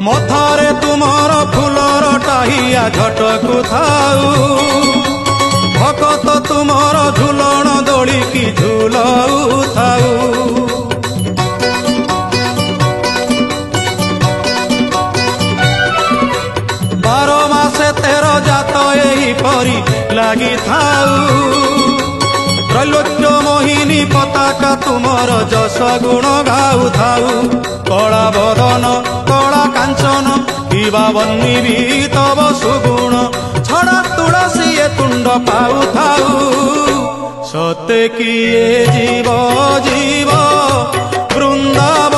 मथारे तुमर फुलर टाहिया झटकु थाऊ भकत तुमर झुलन दोली की झुलाऊ थाऊ। 12 मासे 13 जात एहिपरि लागि थाऊ त्रैलोक्य मोहिनी पताका तुमर जस गुण गाऊ थाऊ। कला बदन कला कांचन किबा बन्नी भी तब सुगुण छड़ा तुलसी ए तुंड पाऊ थाऊ। सते किए जीव जीव वृंदावन